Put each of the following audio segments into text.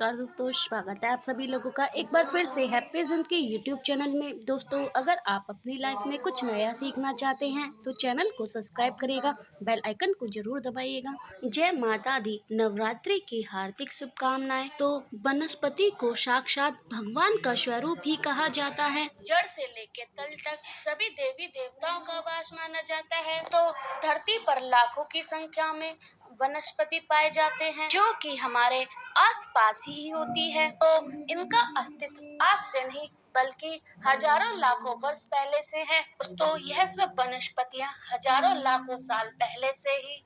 नमस्कार दोस्तों, स्वागत है आप सभी लोगों का एक बार फिर से हैप्पी ज़िंदगी के यूट्यूब चैनल में। दोस्तों, अगर आप अपनी लाइफ में कुछ नया सीखना चाहते हैं तो चैनल को सब्सक्राइब करिएगा, बेल आइकन को जरूर दबाइएगा। जय माता दी नवरात्रि की हार्दिक शुभकामनाएं। तो वनस्पति को साक्षात भगवान का स्वरूप ही कहा जाता है। जड़ से लेकर तल तक सभी देवी देवताओं का वास माना जाता है। तो धरती पर लाखों की संख्या में वनस्पति पाए जाते हैं जो कि हमारे आसपास ही होती है। तो इनका अस्तित्व आज से नहीं बल्कि हजारों लाखों वर्ष पहले से है। तो यह सब वनस्पतियां हजारों लाखों साल पहले से ही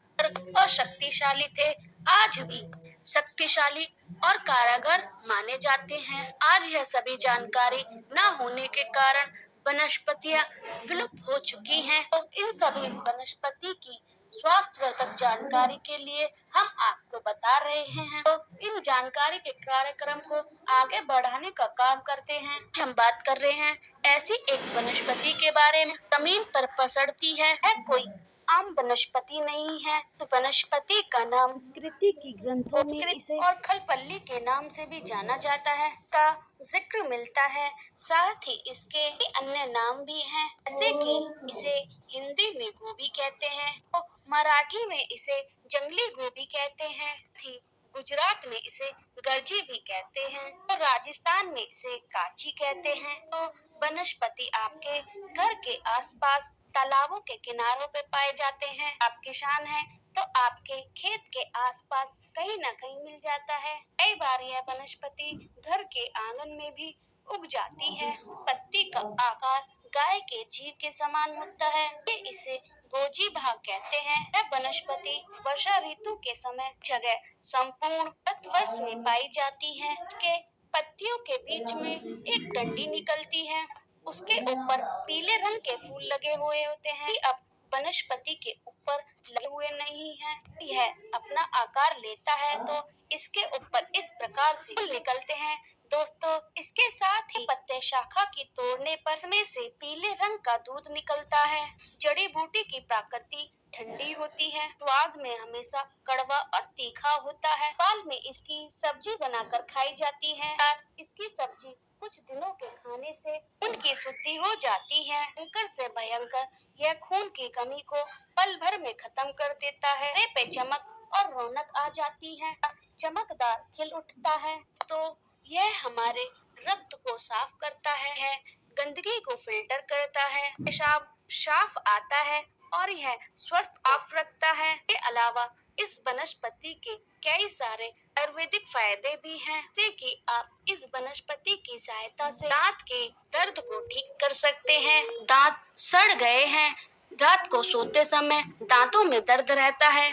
और शक्तिशाली थे, आज भी शक्तिशाली और कारागर माने जाते हैं। आज यह सभी जानकारी न होने के कारण वनस्पतियां विलुप्त हो चुकी हैं। तो इन सभी वनस्पति की स्वास्थ्यवर्धक जानकारी के लिए हम आपको बता रहे हैं। तो इन जानकारी के कार्यक्रम को आगे बढ़ाने का काम करते हैं। हम बात कर रहे हैं ऐसी एक वनस्पति के बारे में जमीन पर पसरती है कोई आम वनस्पति नहीं है। तो वनस्पति का नाम संस्कृति की ग्रंथों में इसे और खलपल्ली के नाम से भी जाना जाता है का जिक्र मिलता है। साथ ही इसके अन्य नाम भी हैं, जैसे कि इसे हिंदी में गोभी कहते हैं, तो मराठी में इसे जंगली गोभी कहते हैं, थी गुजरात में इसे गर्जी भी कहते हैं, तो राजस्थान में इसे काची कहते हैं। तो वनस्पति आपके घर के आसपास तालाबों के किनारों पे पाए जाते हैं। आप किसान हैं तो आपके खेत के आसपास कहीं न कहीं मिल जाता है। कई बार यह वनस्पति घर के आंगन में भी उग जाती है। पत्ती का आकार गाय के जीभ के समान होता है। ये इसे गोजी भाग कहते हैं। यह वनस्पति वर्षा ऋतु के समय जगह संपूर्ण भारतवर्ष में पाई जाती है। इसके पत्तियों के बीच में एक डंडी निकलती है, उसके ऊपर पीले रंग के फूल लगे हुए होते हैं। अब वनस्पति के ऊपर लगे हुए नहीं है, यह अपना आकार लेता है तो इसके ऊपर इस प्रकार से फूल निकलते हैं। दोस्तों, इसके साथ ही पत्ते शाखा की तोड़ने पर इसमें से पीले रंग का दूध निकलता है। जड़ी बूटी की प्रकृति ठंडी होती है, स्वाद में हमेशा कड़वा और तीखा होता है। दाल में इसकी सब्जी बनाकर खाई जाती है। इसकी सब्जी कुछ दिनों के खाने से खून की शुद्धि हो जाती है। भयंकर से भयंकर यह खून की कमी को पल भर में खत्म कर देता है। चेहरे पे चमक और रौनक आ जाती है, चमकदार खिल उठता है। तो यह हमारे रक्त को साफ करता है, गंदगी को फिल्टर करता है, पेशाब साफ आता है और यह स्वस्थ आप रखता है। के अलावा इस वनस्पति के कई सारे आयुर्वेदिक फायदे भी हैं, जैसे कि आप इस वनस्पति की सहायता से दांत के दर्द को ठीक कर सकते हैं। दांत सड़ गए हैं, रात को सोते समय दांतों में दर्द रहता है,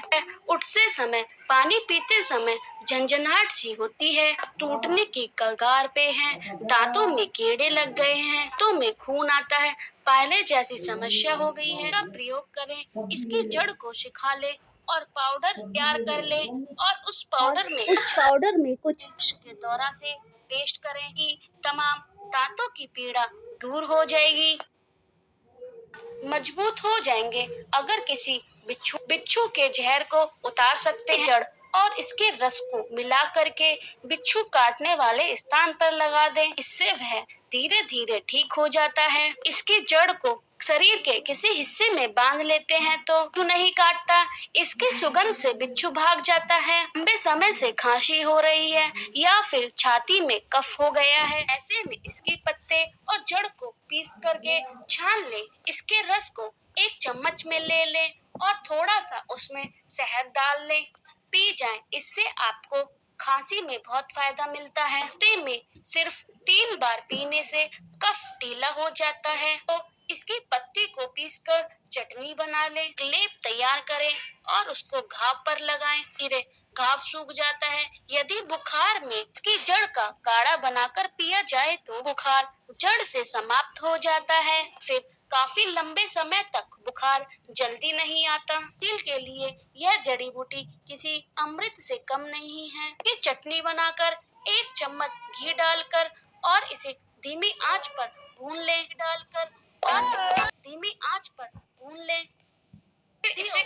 उठते समय पानी पीते समय झंझनाहट सी होती है, टूटने की कगार पे हैं, दांतों में कीड़े लग गए हैं, दांतों में खून आता है, पायले जैसी समस्या हो गई है, का प्रयोग करें। इसकी जड़ को सुखा ले और पाउडर तैयार कर ले और उस पाउडर में कुछ के दौरा से पेस्ट करें कि तमाम दांतों की पीड़ा दूर हो जाएगी, मजबूत हो जाएंगे। अगर किसी बिच्छू के जहर को उतार सकते हैं, जड़ और इसके रस को मिला करके बिच्छू काटने वाले स्थान पर लगा दें, इससे वह धीरे धीरे ठीक हो जाता है। इसकी जड़ को शरीर के किसी हिस्से में बांध लेते हैं तो बिच्छू नहीं काटता, इसकी सुगंध से बिच्छू भाग जाता है। लंबे समय से खांसी हो रही है या फिर छाती में कफ हो गया है, ऐसे में इसके पत्ते और जड़ को पीस करके छान ले, इसके रस को एक चम्मच में ले लें और थोड़ा सा उसमें शहद डाल लें, पी जाएं। इससे आपको खांसी में बहुत फायदा मिलता है। हफ्ते में सिर्फ 3 बार पीने से कफ ढीला हो जाता है। तो इसकी पत्ती को पीसकर चटनी बना लें, लेप तैयार करें और उसको घाव पर लगाएं, धीरे घाव सूख जाता है। यदि बुखार में इसकी जड़ का काढ़ा बनाकर पिया जाए तो बुखार जड़ से समाप्त हो जाता है। फिर काफी लंबे समय तक बुखार जल्दी नहीं आता। दिल के लिए यह जड़ी बूटी किसी अमृत से कम नहीं है। ये चटनी बनाकर 1 चम्मच घी डालकर और इसे धीमी आंच पर भून लें, धीमी आंच पर भून लें। फिर इसे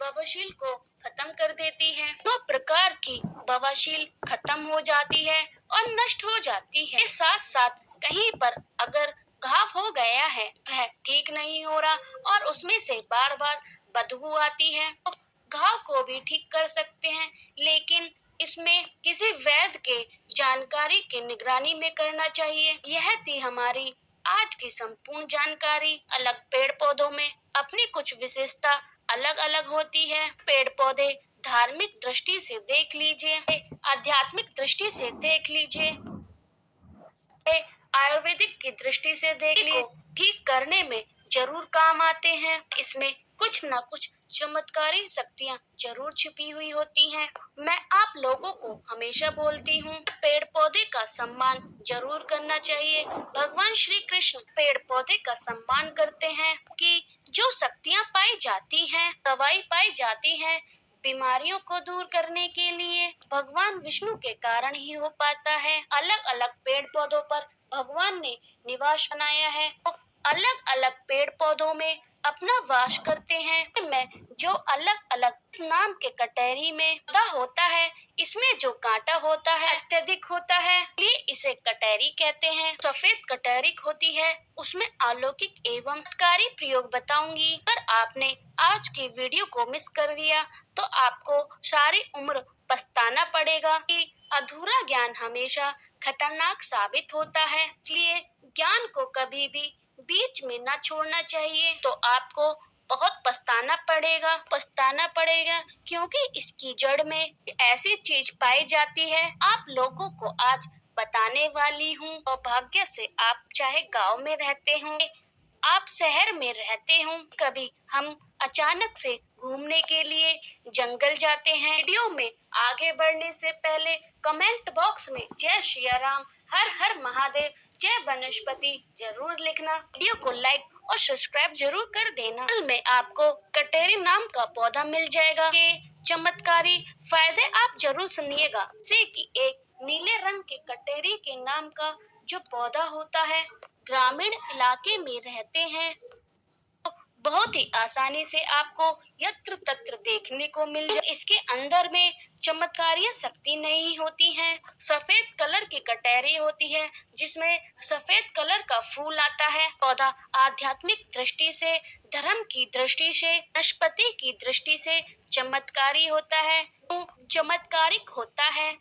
बवासीर को खत्म कर देती है। दोनों प्रकार की बवासीर खत्म हो जाती है और नष्ट हो जाती है। साथ साथ कहीं पर अगर घाव हो गया है, वह ठीक नहीं हो रहा और उसमें से बार बार बदबू आती है, तो घाव को भी ठीक कर सकते हैं, लेकिन इसमें किसी वैद्य के जानकारी की निगरानी में करना चाहिए। यह थी हमारी आज की संपूर्ण जानकारी। अलग पेड़ पौधों में अपनी कुछ विशेषता अलग अलग होती है। पेड़ पौधे धार्मिक दृष्टि से देख लीजिए, आध्यात्मिक दृष्टि से देख लीजिए, आयुर्वेदिक की दृष्टि से देख लीजिए, ठीक करने में जरूर काम आते हैं। इसमें कुछ न कुछ चमत्कारी शक्तियाँ जरूर छिपी हुई होती हैं। मैं आप लोगों को हमेशा बोलती हूँ, पेड़ पौधे का सम्मान जरूर करना चाहिए। भगवान श्री कृष्ण पेड़ पौधे का सम्मान करते हैं कि जो शक्तियाँ पाई जाती हैं, दवाई पाई जाती है, बीमारियों को दूर करने के लिए भगवान विष्णु के कारण ही हो पाता है। अलग अलग पेड़ पौधों पर भगवान ने निवास बनाया है, तो अलग अलग पेड़ पौधों में अपना वास करते हैं। में जो अलग अलग नाम के कटहरी में पौधा होता है, इसमें जो कांटा होता है अत्यधिक होता है, इसलिए इसे कटहरी कहते हैं। सफेद कटहरी होती है, उसमें अलौकिक एवं चमत्कारी प्रयोग बताऊंगी। अगर आपने आज की वीडियो को मिस कर दिया तो आपको सारी उम्र पछताना पड़ेगा कि अधूरा ज्ञान हमेशा खतरनाक साबित होता है। इसलिए ज्ञान को कभी भी बीच में न छोड़ना चाहिए, तो आपको बहुत पछताना पड़ेगा क्योंकि इसकी जड़ में ऐसी चीज पाई जाती है। आप लोगों को आज बताने वाली हूँ और भाग्य से आप चाहे गांव में रहते हों, आप शहर में रहते हो, कभी हम अचानक से घूमने के लिए जंगल जाते हैं। वीडियो में आगे बढ़ने से पहले कमेंट बॉक्स में जय सिया राम, हर हर महादेव, जय वनस्पति जरूर लिखना। वीडियो को लाइक और सब्सक्राइब जरूर कर देना। कल में आपको कटेरी नाम का पौधा मिल जाएगा के चमत्कारी फायदे आप जरूर सुनिएगा। जैसे कि एक नीले रंग के कटेरी के नाम का जो पौधा होता है, ग्रामीण इलाके में रहते हैं, तो बहुत ही आसानी से आपको यत्र तत्र देखने को मिल जाए। इसके अंदर में चमत्कारियां शक्ति नहीं होती हैं। सफेद कलर की कटहरी होती है, जिसमें सफेद कलर का फूल आता है। पौधा आध्यात्मिक दृष्टि से, धर्म की दृष्टि से, वनस्पति की दृष्टि से चमत्कारी होता है, चमत्कारिक होता है।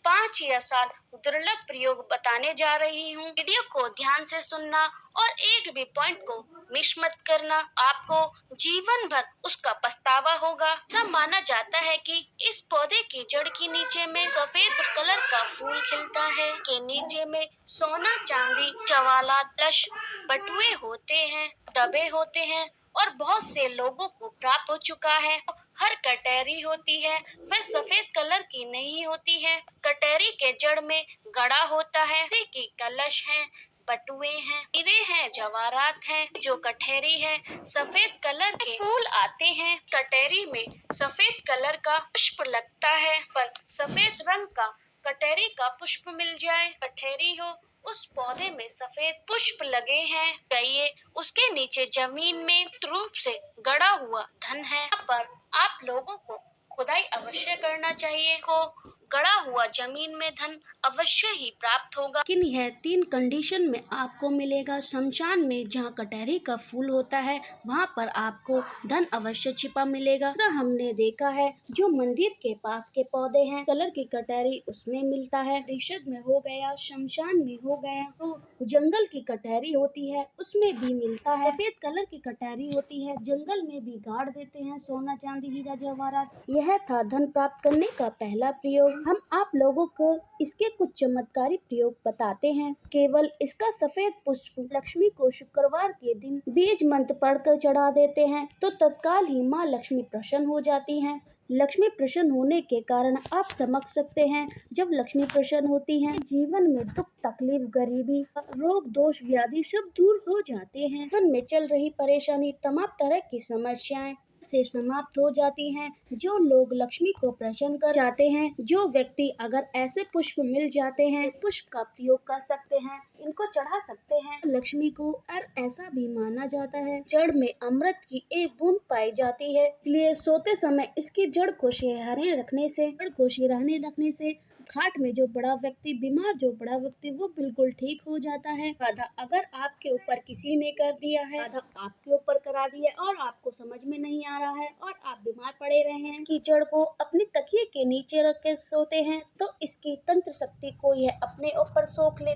5 या 7 दुर्लभ प्रयोग बताने जा रही हूँ। वीडियो को ध्यान से सुनना और एक भी पॉइंट को मिस मत करना, आपको जीवन भर उसका पछतावा होगा। ऐसा माना जाता है कि इस पौधे की जड़ के नीचे में सफेद कलर का फूल खिलता है, के नीचे में सोना, चांदी, जवाहरात, प्लस बटुए होते हैं, डबे होते हैं और बहुत से लोगों को प्राप्त हो चुका है। हर कटहरी होती है वह सफेद कलर की नहीं होती है। कटहरी के जड़ में गड़ा होता है, जैसे कि कलश है, बटुए हैं, हीरे हैं, जवाहरात हैं। जो कटहरी है सफेद कलर के फूल आते हैं। कटहरी में सफेद कलर का पुष्प लगता है, पर सफेद रंग का कटहरी का पुष्प मिल जाए, कटहरी हो, उस पौधे में सफेद पुष्प लगे हैं, चाहिए उसके नीचे जमीन में रूप से गड़ा हुआ धन है। यहाँ पर आप लोगों को खुदाई अवश्य करना चाहिए, को गड़ा हुआ जमीन में धन अवश्य ही प्राप्त होगा। लेकिन यह 3 कंडीशन में आपको मिलेगा। शमशान में जहाँ कटहरी का फूल होता है, वहाँ पर आपको धन अवश्य छिपा मिलेगा। दूसरा हमने देखा है जो मंदिर के पास के पौधे हैं, कलर की कटहरी उसमें मिलता है। रिशद में हो गया, शमशान में हो गया, तो जंगल की कटहरी होती है उसमें भी मिलता है। सफेद कलर की कटहरी होती है, जंगल में भी गाड़ देते हैं, सोना, चांदी, हीरा, जवाहरात। यह था धन प्राप्त करने का पहला प्रयोग। हम आप लोगों को इसके कुछ चमत्कारी प्रयोग बताते हैं। केवल इसका सफेद पुष्प लक्ष्मी को शुक्रवार के दिन बीज मंत्र पढ़कर चढ़ा देते हैं तो तत्काल ही माँ लक्ष्मी प्रसन्न हो जाती हैं। लक्ष्मी प्रसन्न होने के कारण आप समझ सकते हैं, जब लक्ष्मी प्रसन्न होती हैं, जीवन में दुख, तकलीफ, गरीबी, रोग, दोष, व्याधि सब दूर हो जाते हैं। जीवन में चल रही परेशानी, तमाम तरह की समस्याएं से समाप्त हो जाती हैं। जो लोग लक्ष्मी को प्रसन्न कर चाहते हैं, जो व्यक्ति अगर ऐसे पुष्प मिल जाते हैं, पुष्प का प्रयोग कर सकते हैं, इनको चढ़ा सकते हैं लक्ष्मी को। और ऐसा भी माना जाता है जड़ में अमृत की एक बूंद पाई जाती है, इसलिए सोते समय इसकी जड़ को सिरहाने रखने से घाट में जो बड़ा व्यक्ति वो बिल्कुल ठीक हो जाता है। आधा अगर आपके ऊपर किसी ने कर दिया है, आधा आपके ऊपर करा दिया और आपको समझ में नहीं आ रहा है और आप बीमार पड़े रहे हैं, इसकी जड़ को अपने तकिए के नीचे रख के सोते हैं तो इसकी तंत्र शक्ति को यह अपने ऊपर सोख लेता